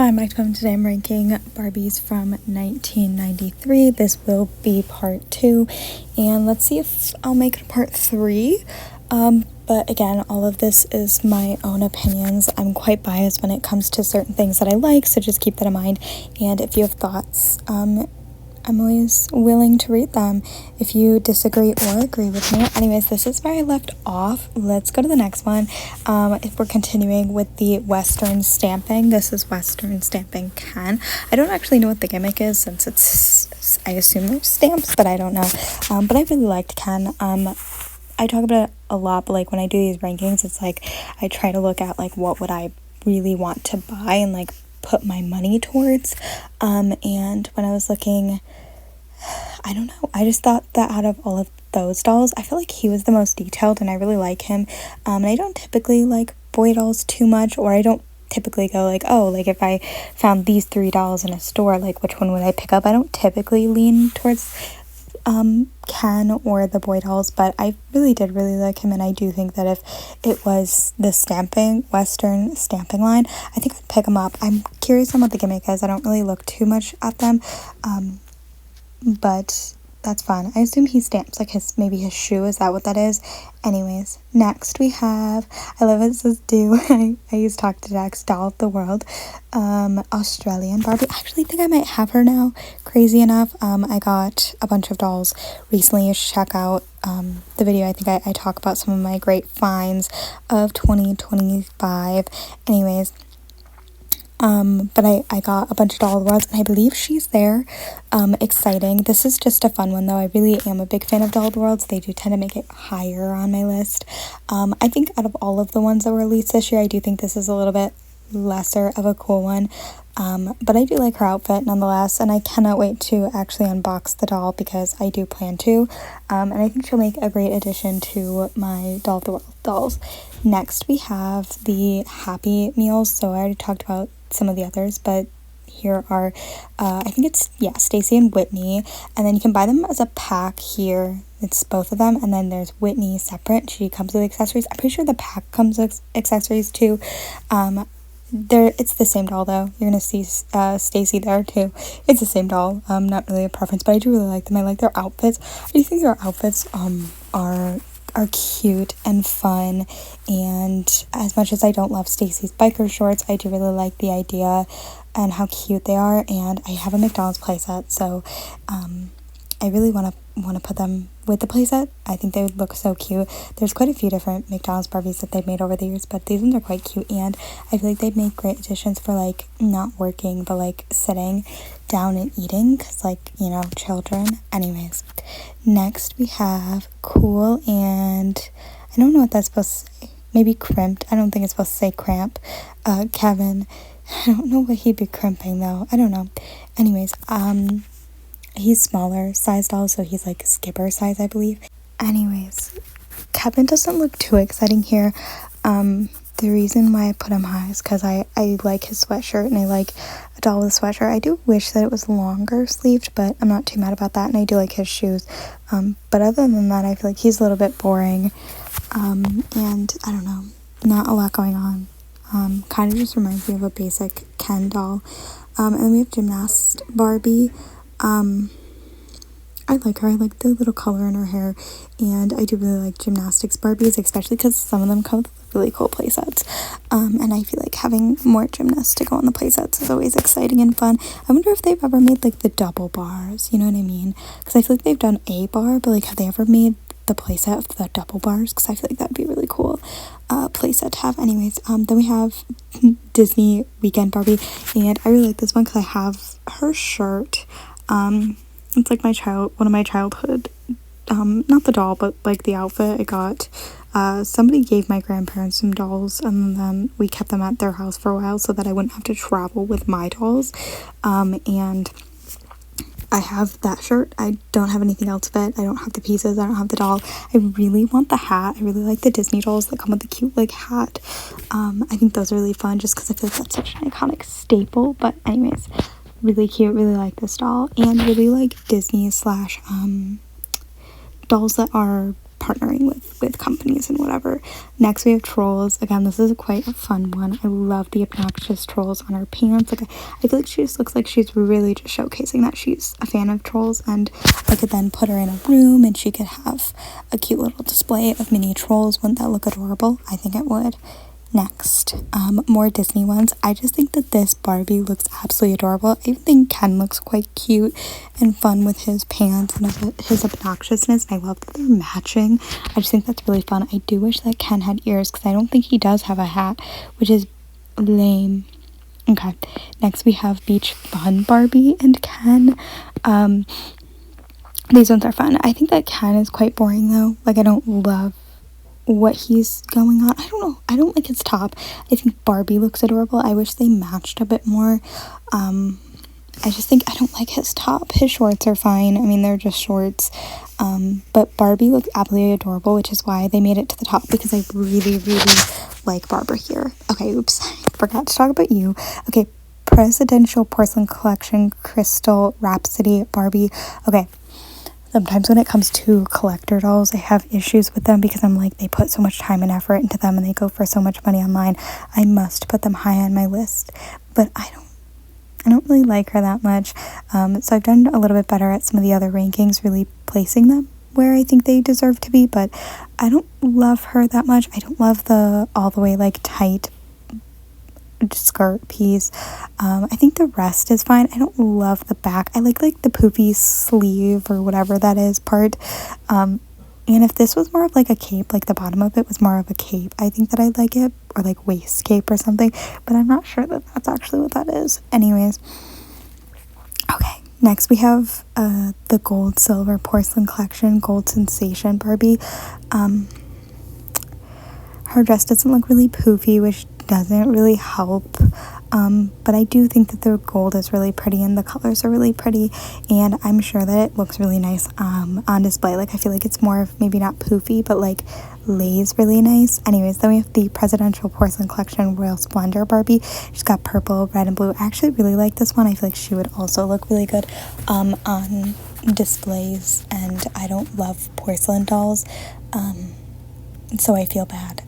Hi, I'm Mike. Today I'm ranking Barbies from 1993. This will be part 2, and let's see if I'll make it a part 3. But again, all of this is my own opinions. I'm quite biased when it comes to certain things that I like, so just keep that in mind. And if you have thoughts, I'm always willing to read them if you disagree or agree with me. Anyways, this is where I left off. Let's go to the next one. If we're continuing with the Western stamping, this is Western stamping Ken. I don't actually know what the gimmick is since it's, I assume there's stamps, but I don't know. But I really liked Ken. I talk about it a lot, but like when I do these rankings, it's like I try to look at like what would I really want to buy and like put my money towards. And when I was looking, I don't know, I just thought that out of all of those dolls, I feel like he was the most detailed and I really like him. And I don't typically like boy dolls too much, or I don't typically go like, oh, like if I found these 3 dolls in a store, like which one would I pick up? I don't typically lean towards Ken or the boy dolls, but I really did really like him, and I do think that if it was the Western stamping line, I think I'd pick him up. I'm curious on what the gimmick is. I don't really look too much at them, but that's fun. I assume he stamps like maybe his shoe. Is that what that is? Anyways, next we have, I love it says do. I used Talk to Dex, Doll of the World, Australian Barbie. I actually think I might have her now, crazy enough. I got a bunch of dolls recently. You should check out the video. I think I talk about some of my great finds of 2025. Anyways, but I got a bunch of Doll of the Worlds, and I believe she's there. Exciting. This is just a fun one, though. I really am a big fan of Doll of the Worlds. They do tend to make it higher on my list. I think out of all of the ones that were released this year, I do think this is a little bit lesser of a cool one. But I do like her outfit nonetheless, and I cannot wait to actually unbox the doll because I do plan to. And I think she'll make a great addition to my Doll of the World dolls. Next, we have the Happy Meals. So I already talked about some of the others, but here are I think it's Stacy and Whitney, and then you can buy them as a pack. Here it's both of them, and then there's Whitney separate. She comes with accessories. I'm pretty sure the pack comes with accessories too. It's the same doll though. You're gonna see Stacy there too. It's the same doll. Not really a preference, but I do really like them. I like their outfits. I do think their outfits are cute and fun, and as much as I don't love Stacy's biker shorts, I do really like the idea and how cute they are. And I have a McDonald's playset, so I really want to put them with the playset. I think they would look so cute. There's quite a few different McDonald's Barbies that they've made over the years, but these ones are quite cute, and I feel like they'd make great additions for like not working but like sitting down and eating, because like, you know, children. Anyways, next we have Cool, and I don't know what that's supposed to say. Maybe crimped. I don't think it's supposed to say cramp. Kevin. I don't know what he'd be crimping though. I don't know. Anyways, he's smaller size doll, so he's like Skipper size, I believe. Anyways, Kevin doesn't look too exciting here. The reason why I put him high is because I like his sweatshirt, and I like a doll with a sweatshirt. I do wish that it was longer sleeved, but I'm not too mad about that, and I do like his shoes. But other than that, I feel like he's a little bit boring, and I don't know, not a lot going on. Kind of just reminds me of a basic Ken doll. And then we have Gymnast Barbie. I like her. I like the little color in her hair, and I do really like gymnastics Barbies, especially because some of them come with really cool playsets. And I feel like having more gymnasts to go on the playsets is always exciting and fun. I wonder if they've ever made like the double bars, you know what I mean? Because I feel like they've done a bar, but like have they ever made the playset of the double bars? Because I feel like that'd be a really cool playset to have. Anyways, then we have Disney Weekend Barbie, and I really like this one because I have her shirt. It's like one of my childhood, not the doll, but like the outfit I got. Somebody gave my grandparents some dolls, and then we kept them at their house for a while so that I wouldn't have to travel with my dolls. And I have that shirt. I don't have anything else of it. I don't have the pieces. I don't have the doll. I really want the hat. I really like the Disney dolls that come with the cute like hat. I think those are really fun just because I feel like that's such an iconic staple. But anyways, really cute. Really like this doll, and really like Disney / dolls that are partnering with companies and whatever. Next we have trolls. Again, this is quite a fun one. I love the obnoxious trolls on her pants. Like I feel like she just looks like she's really just showcasing that she's a fan of trolls, and I could then put her in a room and she could have a cute little display of mini trolls. Wouldn't that look adorable? I think it would. Next, more Disney ones. I just think that this Barbie looks absolutely adorable. I even think Ken looks quite cute and fun with his pants and his obnoxiousness. I love that they're matching. I just think that's really fun. I do wish that Ken had ears because I don't think he does have a hat, which is lame. Okay, next we have Beach Fun Barbie and Ken. These ones are fun. I think that Ken is quite boring though. Like I don't love what he's going on. I don't know. I don't like his top. I think Barbie looks adorable. I wish they matched a bit more. I just think I don't like his top. His shorts are fine. I mean, they're just shorts. But Barbie looks absolutely adorable, which is why they made it to the top, because I really, really like Barbara here. Okay, oops. I forgot to talk about you. Okay, Presidential Porcelain Collection Crystal Rhapsody Barbie. Okay. Sometimes when it comes to collector dolls, I have issues with them because I'm like, they put so much time and effort into them and they go for so much money online. I must put them high on my list, but I don't really like her that much. So I've done a little bit better at some of the other rankings, really placing them where I think they deserve to be, but I don't love her that much. I don't love the all the way like tight skirt piece. I think the rest is fine. I don't love the back. I like the poofy sleeve or whatever that is part. And if this was more of like a cape, like the bottom of it was more of a cape, I think that I'd like it, or like waist cape or something, but I'm not sure that that's actually what that is. Anyways, okay, next we have the Gold Silver Porcelain Collection Gold Sensation Barbie. Her dress doesn't look really poofy, which doesn't really help, but I do think that the gold is really pretty and the colors are really pretty, and I'm sure that it looks really nice on display. Like I feel like it's more of maybe not poofy, but like lays really nice. Anyways, then we have the Presidential Porcelain Collection Royal Splendor Barbie. She's got purple, red, and blue. I actually really like this one. I feel like she would also look really good on displays, and I don't love porcelain dolls, so I feel bad.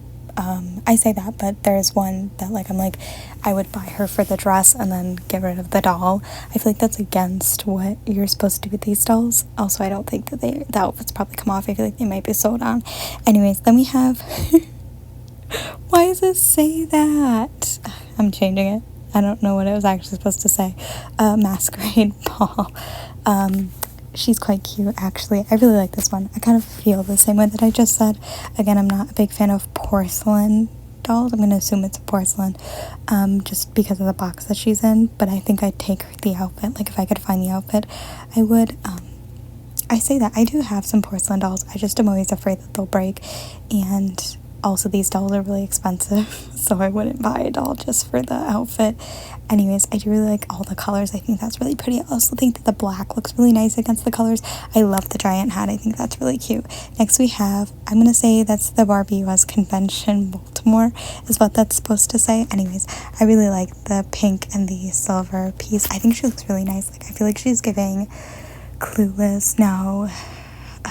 I say that, but there's one that like I'm like, I would buy her for the dress and then get rid of the doll. I feel like that's against what you're supposed to do with these dolls. Also, I don't think that the outfits probably come off. I feel like they might be sewed on. Anyways, then we have why does it say that? I'm changing it. I don't know what it was actually supposed to say. Masquerade Ball. She's quite cute, actually. I really like this one. I kind of feel the same way that I just said. Again, I'm not a big fan of porcelain dolls. I'm going to assume it's a porcelain, just because of the box that she's in. But I think I'd take the outfit. Like, if I could find the outfit, I would. I say that. I do have some porcelain dolls. I just am always afraid that they'll break. And also, these dolls are really expensive, so I wouldn't buy a doll just for the outfit. Anyways, I do really like all the colors. I think that's really pretty. I also think that the black looks really nice against the colors. I love the giant hat. I think that's really cute. Next we have, I'm going to say that's the Barbie US Convention Baltimore is what that's supposed to say. Anyways, I really like the pink and the silver piece. I think she looks really nice. Like, I feel like she's giving Clueless. No,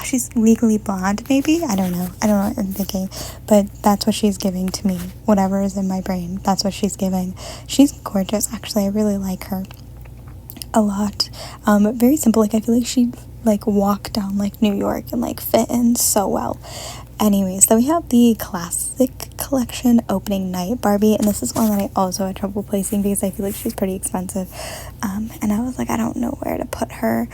she's Legally Blonde, maybe? I don't know what I'm thinking, but that's what she's giving to me. Whatever is in my brain, that's what she's giving. She's gorgeous, actually. I really like her a lot. Very simple. Like, I feel like she'd like walk down like New York and like fit in so well. Anyways, then we have the Classic Collection Opening Night Barbie, and this is one that I also had trouble placing because I feel like she's pretty expensive, and I was like, I don't know where to put her.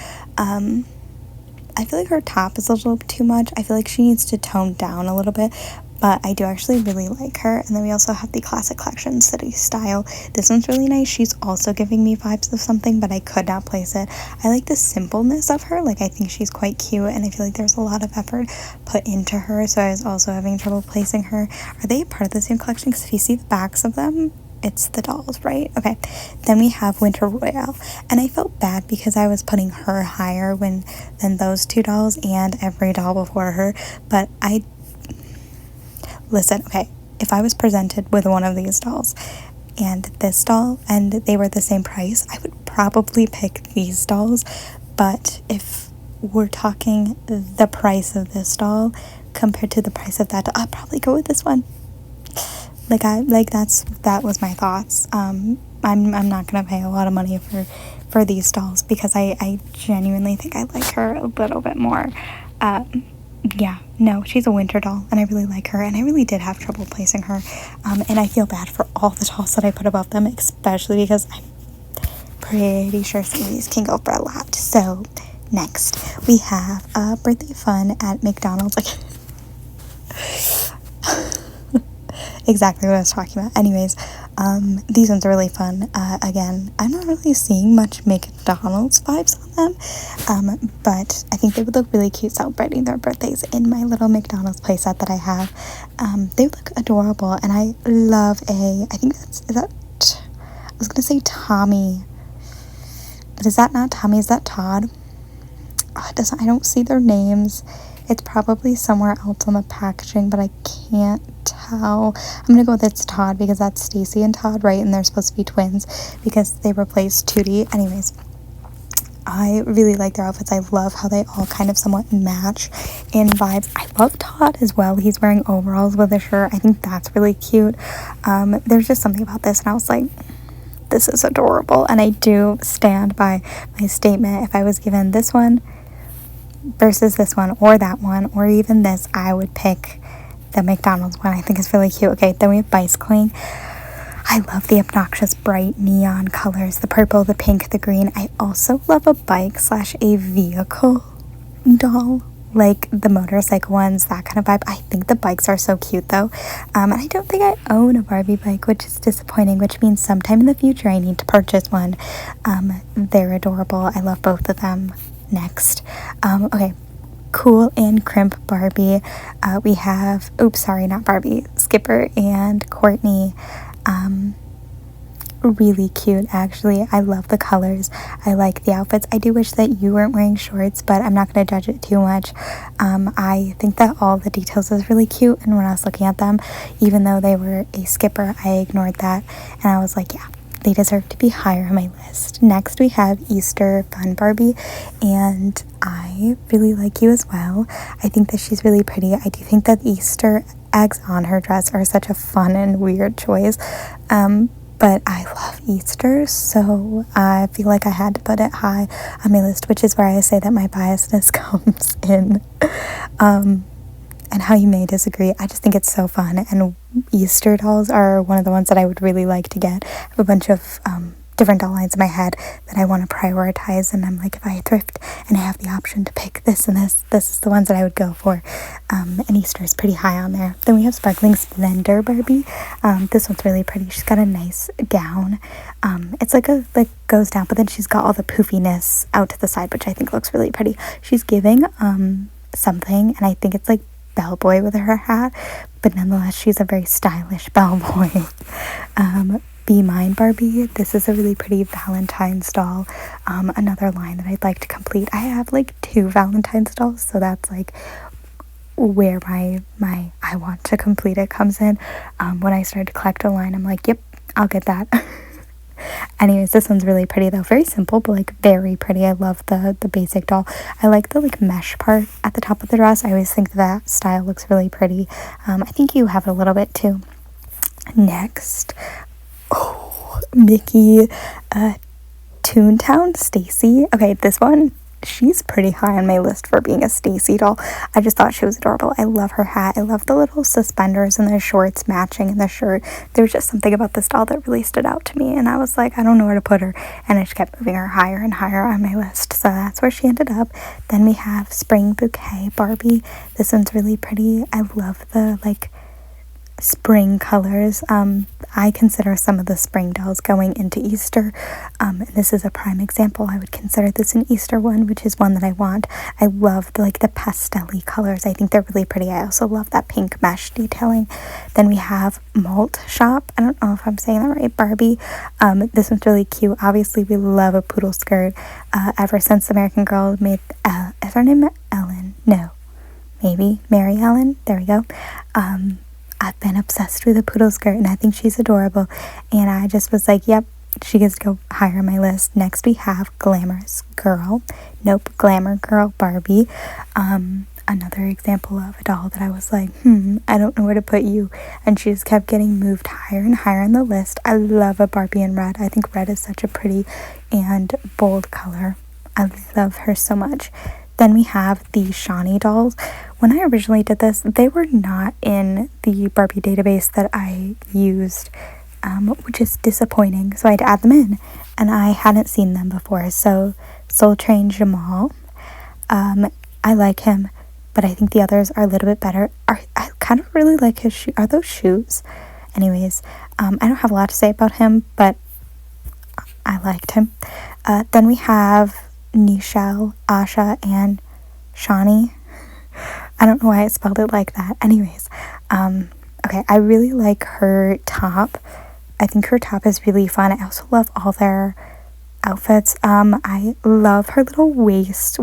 I feel like her top is a little too much. I feel like she needs to tone down a little bit, but I do actually really like her. And then we also have the Classic Collection City Style. This one's really nice. She's also giving me vibes of something, but I could not place it. I like the simpleness of her. Like, I think she's quite cute, and I feel like there's a lot of effort put into her, so I was also having trouble placing her. Are they part of the same collection? Because if you see the backs of them, it's the dolls, right? Okay. Then we have Winter Royale, and I felt bad because I was putting her higher than those two dolls and every doll before her, but listen, okay, if I was presented with one of these dolls and this doll and they were the same price, I would probably pick these dolls. But if we're talking the price of this doll compared to the price of that doll, I'd probably go with this one. That was my thoughts. I'm not gonna pay a lot of money for these dolls because I genuinely think I like her a little bit more. Yeah, no, she's a winter doll, and I really like her, and I really did have trouble placing her, and I feel bad for all the dolls that I put above them, especially because I'm pretty sure some of these can go for a lot. So next we have a birthday fun at McDonald's. Like exactly what I was talking about. Anyways, these ones are really fun. Again, I'm not really seeing much McDonald's vibes on them, but I think they would look really cute celebrating their birthdays in my little McDonald's playset that I have. They look adorable, and I love I think I was gonna say Tommy, but is that not Tommy? Is that Todd? Oh, I don't see their names. It's probably somewhere else on the packaging, but I can't tell. I'm gonna go with it's Todd because that's Stacy and Todd, right? And they're supposed to be twins because they replaced Tootie. Anyways, I really like their outfits. I love how they all kind of somewhat match in vibes. I love Todd as well. He's wearing overalls with a shirt. I think that's really cute. There's just something about this, and I was like, this is adorable. And I do stand by my statement. If I was given this one versus this one or that one or even this, I would pick the McDonald's one. I think it's really cute. Okay, then we have bicycling. I love the obnoxious bright neon colors, the purple, the pink, the green. I also love a bike / a vehicle doll, like the motorcycle ones, that kind of vibe. I think the bikes are so cute though. And I don't think I own a Barbie bike, which is disappointing, which means sometime in the future I need to purchase one. They're adorable. I love both of them. Next, okay, Cool and Crimp Barbie. We have, not Barbie, Skipper and Courtney. Really cute, actually. I love the colors. I like the outfits. I do wish that you weren't wearing shorts, but I'm not going to judge it too much. I think that all the details was really cute, and when I was looking at them, even though they were a Skipper, I ignored that, and I was like, yeah, they deserve to be higher on my list. Next, we have Easter Fun Barbie, and I really like you as well. I think that she's really pretty. I do think that the Easter eggs on her dress are such a fun and weird choice, but I love Easter, so I feel like I had to put it high on my list, which is where I say that my biasness comes in. And how you may disagree, I just think it's so fun, and Easter dolls are one of the ones that I would really like to get. I have a bunch of different doll lines in my head that I want to prioritize, and I'm like, if I thrift and I have the option to pick this and this is the ones that I would go for. And Easter is pretty high on there. Then we have Sparkling Splendor Barbie. This one's really pretty. She's got a nice gown. It's like goes down, but then she's got all the poofiness out to the side, which I think looks really pretty. She's giving something, and I think it's like bellboy with her hat, but nonetheless she's a very stylish bellboy. Be Mine Barbie. This is a really pretty Valentine's doll. Another line that I'd like to complete. I have like 2 Valentine's dolls, so that's like where my I want to complete it comes in. When I started to collect a line, I'm like, yep, I'll get that. Anyways, this one's really pretty though. Very simple, but like very pretty. I love the basic doll. I like the like mesh part at the top of the dress. I always think that style looks really pretty. I think you have it a little bit too. Next, Mickey Toontown Stacy. Okay, this one, she's pretty high on my list for being a Stacy doll. I just thought she was adorable. I love her hat. I love the little suspenders and the shorts matching in the shirt. There's just something about this doll that really stood out to me, and I was like, I don't know where to put her, and I just kept moving her higher and higher on my list, so that's where she ended up. Then we have Spring Bouquet Barbie. This one's really pretty. I love the like spring colors. I consider some of the spring dolls going into Easter. This is a prime example. I would consider this an Easter one, which is one that I want. I love the pastel-y colors. I think they're really pretty. I also love that pink mesh detailing. Then we have Malt Shop. I don't know if I'm saying that right. Barbie. This one's really cute. Obviously, we love a poodle skirt. Ever since American Girl made, is her name Ellen? No. Maybe Mary Ellen. There we go. I've been obsessed with a poodle skirt, and I think she's adorable, and I just was like, yep, she gets to go higher on my list. Next we have Glamorous Girl. Nope, Glamour Girl Barbie. another example of a doll that I was like, I don't know where to put you. And she just kept getting moved higher and higher on the list. I love a Barbie in red. I think red is such a pretty and bold color. I love her so much. Then we have the Shawnee dolls. When I originally did this, they were not in the Barbie database that I used, which is disappointing. So I had to add them in, and I hadn't seen them before. So Soul Train Jamal, I like him, but I think the others are a little bit better. I kind of really like his shoes. Are those shoes? Anyways, I don't have a lot to say about him, but I liked him. Then we have Nichelle, Asha, and Shawnee. I don't know why I spelled it like that. Anyways, okay, I really like her top. I think her top is really fun. I also love all their outfits. I love her little waist.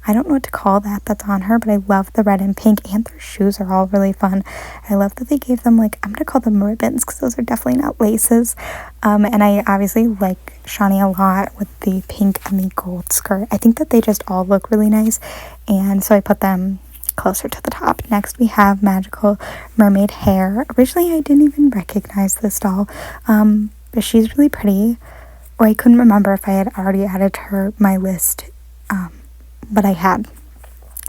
I don't know what to call that that's on her, but I love the red and pink, and their shoes are all really fun. I love that they gave them, I'm going to call them ribbons, because those are definitely not laces. And I obviously like Shawnee a lot with the pink and the gold skirt. I think that they just all look really nice, and so I put them closer to the top. Next, we have Magical Mermaid Hair. Originally, I didn't even recognize this doll, but she's really pretty, or I couldn't remember if I had already added her my list, but I had.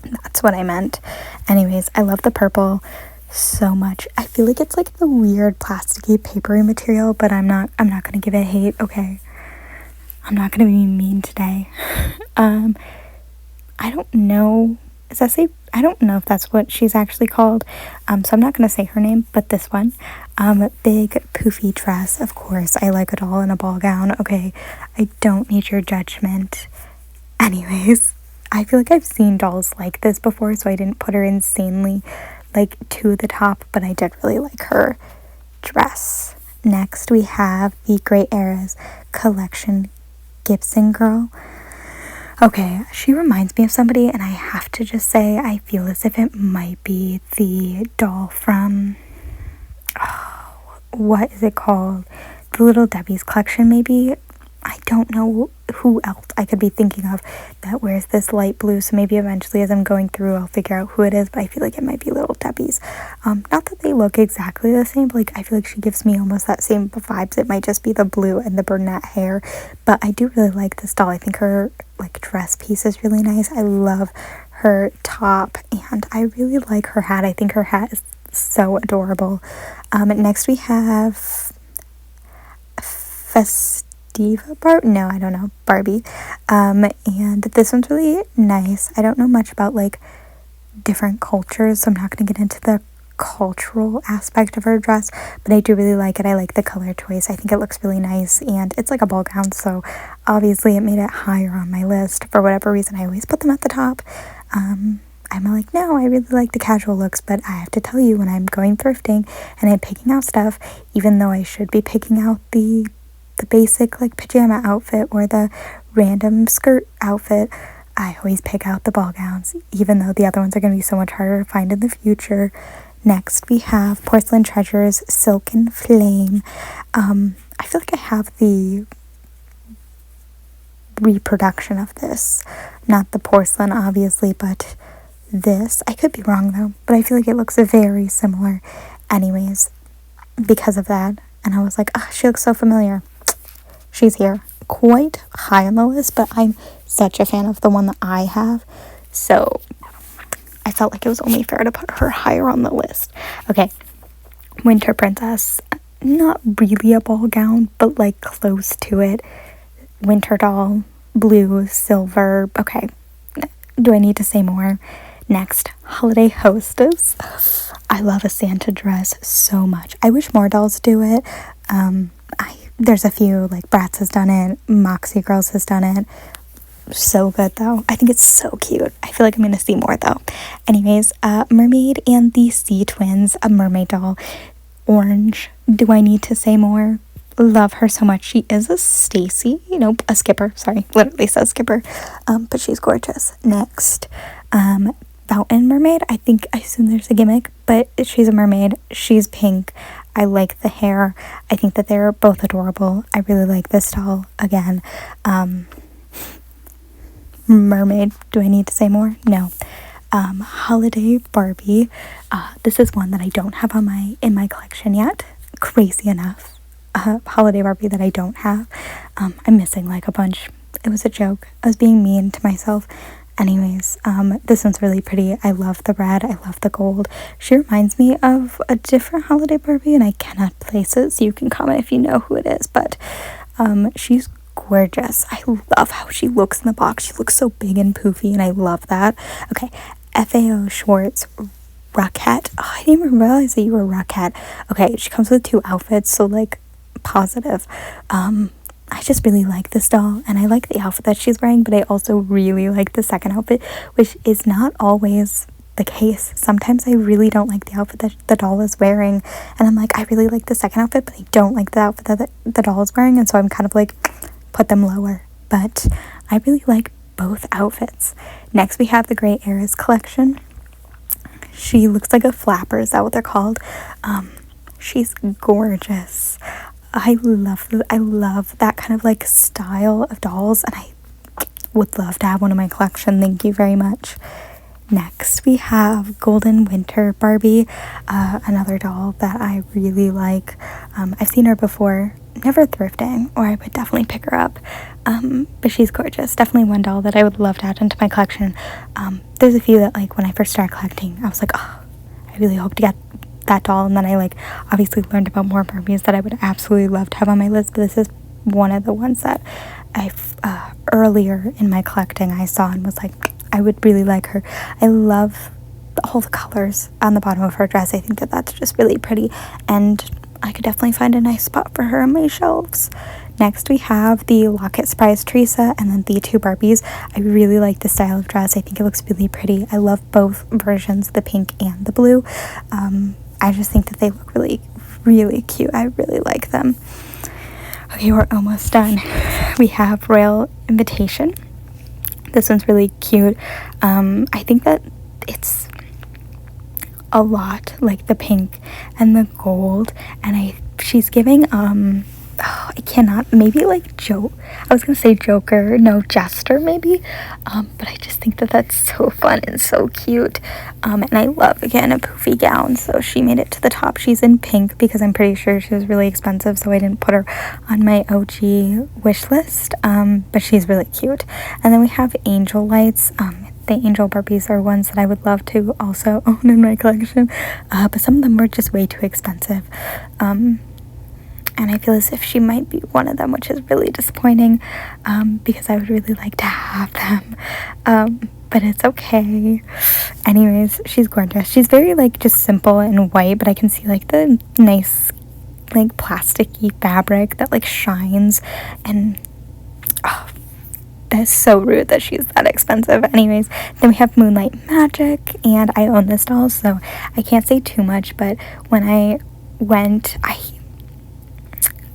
That's what I meant. Anyways, I love the purple so much. I feel like it's like the weird plasticky papery material, but I'm not gonna give it hate, okay? I'm not gonna be mean today. I don't know. I don't know if that's what she's actually called. So I'm not gonna say her name, but this one. Big poofy dress, of course. I like a doll in a ball gown, okay? I don't need your judgment. Anyways, I feel like I've seen dolls like this before, so I didn't put her insanely to the top, but I did really like her dress. Next, we have the Great Eras Collection Gibson Girl. Okay, she reminds me of somebody, and I have to just say, I feel as if it might be the doll from, what is it called? The Little Debbie's collection, maybe? I don't know who else I could be thinking of that wears this light blue, so maybe eventually as I'm going through I'll figure out who it is, but I feel like it might be Little Debbie's. Not that they look exactly the same, but I feel like she gives me almost that same vibes. It might just be the blue and the brunette hair, but I do really like this doll. I think her dress piece is really nice. I love her top, and I really like her hat. I think her hat is so adorable. Next we have Barbie. And this one's really nice. I don't know much about different cultures, so I'm not going to get into the cultural aspect of her dress, but I do really like it. I like the color choice. I think it looks really nice, and it's like a ball gown, so obviously it made it higher on my list. For whatever reason, I always put them at the top. I'm no, I really like the casual looks, but I have to tell you, when I'm going thrifting and I'm picking out stuff, even though I should be picking out the basic pajama outfit or the random skirt outfit, I always pick out the ball gowns, even though the other ones are going to be so much harder to find in the future. Next, we have Porcelain Treasures Silken Flame. I feel like I have the reproduction of this, not the porcelain obviously, but this. I could be wrong though, but I feel like it looks very similar. Anyways, because of that, and I was like, oh, she looks so familiar. She's here. Quite high on the list, but I'm such a fan of the one that I have, so I felt like it was only fair to put her higher on the list. Okay, Winter Princess. Not really a ball gown, but close to it. Winter doll, blue, silver. Okay, do I need to say more? Next, Holiday Hostess. I love a Santa dress so much. I wish more dolls do it. There's a few, Bratz has done it, Moxie Girls has done it. So good though. I think it's so cute. I feel like I'm gonna see more though. Anyways, Mermaid and the Sea Twins, a mermaid doll. Orange. Do I need to say more? Love her so much. She is a Stacy. Nope, a Skipper. Sorry, literally says Skipper. But she's gorgeous. Next, Fountain Mermaid. I assume there's a gimmick, but she's a mermaid. She's pink. I like the hair. I think that they're both adorable. I really like this doll. Again, mermaid. Do I need to say more? No. Holiday Barbie. This is one that I don't have in my collection yet. Crazy enough. Holiday Barbie that I don't have. I'm missing like a bunch. It was a joke. I was being mean to myself. Anyways, this one's really pretty. I love the red. I love the gold. She reminds me of a different Holiday Barbie, and I cannot place it, so you can comment if you know who it is. But she's gorgeous. I love how she looks in the box. She looks so big and poofy, and I love that. Okay, FAO Schwartz Rockette. Oh, I didn't even realize that you were Rockette. Okay, she comes with 2 outfits, so like positive. I just really like this doll, and I like the outfit that she's wearing, but I also really like the second outfit, which is not always the case. Sometimes I really don't like the outfit that the doll is wearing, and I'm like, I really like the second outfit, but I don't like the outfit that the doll is wearing, and so I'm kind of like, put them lower. But I really like both outfits. Next, we have the Grey Eras collection. She looks like a flapper, is that what they're called? She's gorgeous. I love that kind of like style of dolls, and I would love to have one in my collection. Thank you very much. Next, we have Golden Winter Barbie, another doll that I really like. I've seen her before, never thrifting, or I would definitely pick her up. But she's gorgeous. Definitely one doll that I would love to add into my collection. There's a few that like when I first started collecting, I was like, oh, I really hope to get that doll, and then I like obviously learned about more Barbies that I would absolutely love to have on my list, but this is one of the ones that I've earlier in my collecting I saw and was like, I would really like her. I love all the colors on the bottom of her dress. I think that that's just really pretty, and I could definitely find a nice spot for her on my shelves. Next, we have the Locket Surprise Teresa, and then the 2 Barbies. I really like the style of dress. I think it looks really pretty. I love both versions, the pink and the blue. I just think that they look really, really cute. I really like them. Okay, we're almost done. We have Royal Invitation. This one's really cute. I think that it's a lot like the pink and the gold, and she's giving I cannot, maybe like I was gonna say Joker, no, Jester maybe, but I just think that that's so fun and so cute, and I love, again, a poofy gown, so she made it to the top. She's in pink because I'm pretty sure she was really expensive, so I didn't put her on my OG wish list, but she's really cute. And then we have Angel Lights. The Angel Barbies are ones that I would love to also own in my collection, but some of them were just way too expensive. And I feel as if she might be one of them, which is really disappointing, because I would really like to have them, but it's okay. Anyways, she's gorgeous. She's very like just simple and white, but I can see like the nice like plasticky fabric that like shines, and that's so rude that she's that expensive. Anyways, then we have Moonlight Magic, and I own this doll, so I can't say too much, but when I went,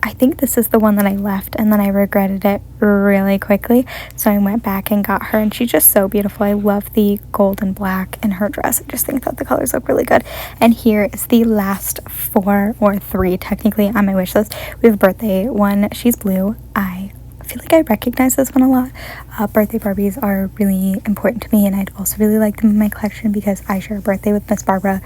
I think this is the one that I left, and then I regretted it really quickly, so I went back and got her, and she's just so beautiful. I love the gold and black in her dress. I just think that the colors look really good. And here is the last 4 or 3 technically on my wish list. We have a birthday one. She's blue. I feel like I recognize this one a lot. Birthday Barbies are really important to me, and I'd also really like them in my collection because I share a birthday with Miss Barbara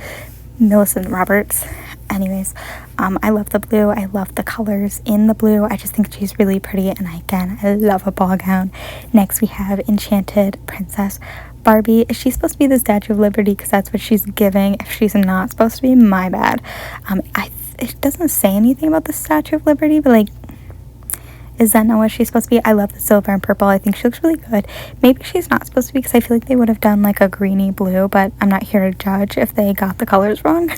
Millicent Roberts. Anyways, I love the blue. I love the colors in the blue. I just think she's really pretty, and again, I love a ball gown. Next, we have Enchanted Princess Barbie. Is she supposed to be the Statue of Liberty? Because that's what she's giving. If she's not supposed to be, my bad. It doesn't say anything about the Statue of Liberty, but like, is that not what she's supposed to be? I love the silver and purple. I think she looks really good. Maybe she's not supposed to be, because I feel like they would have done like a greeny blue, but I'm not here to judge if they got the colors wrong.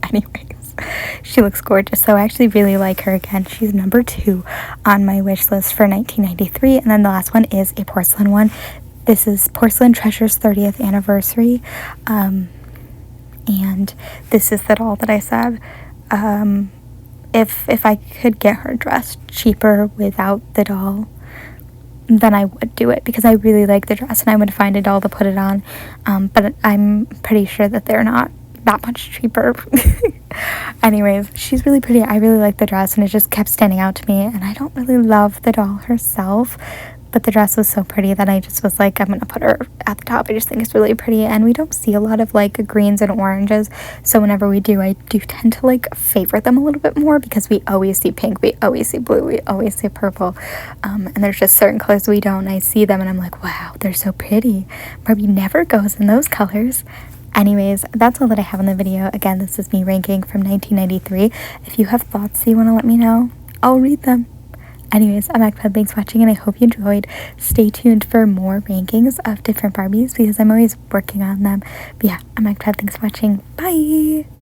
Anyways, she looks gorgeous, so I actually really like her. Again, she's number 2 on my wish list for 1993, and then the last one is a porcelain one. This is Porcelain Treasure's 30th anniversary, and this is the doll that I said. If I could get her dressed cheaper without the doll, then I would do it, because I really like the dress and I would find a doll to put it on, but I'm pretty sure that they're not that much cheaper. Anyways, she's really pretty. I really like the dress, and it just kept standing out to me, and I don't really love the doll herself, but the dress was so pretty that I just was like, I'm gonna put her at the top. I just think it's really pretty, and we don't see a lot of like greens and oranges, so whenever we do, I do tend to like favorite them a little bit more because we always see pink, we always see blue, we always see purple, and there's just certain colors we don't. I see them and I'm like, wow, they're so pretty. Barbie never goes in those colors. Anyways, that's all that I have in the video. Again, this is me ranking from 1993. If you have thoughts that you want to let me know, I'll read them. Anyways, I'm Magpie. Thanks for watching, and I hope you enjoyed. Stay tuned for more rankings of different Barbies because I'm always working on them. But yeah, I'm Magpie. Thanks for watching. Bye!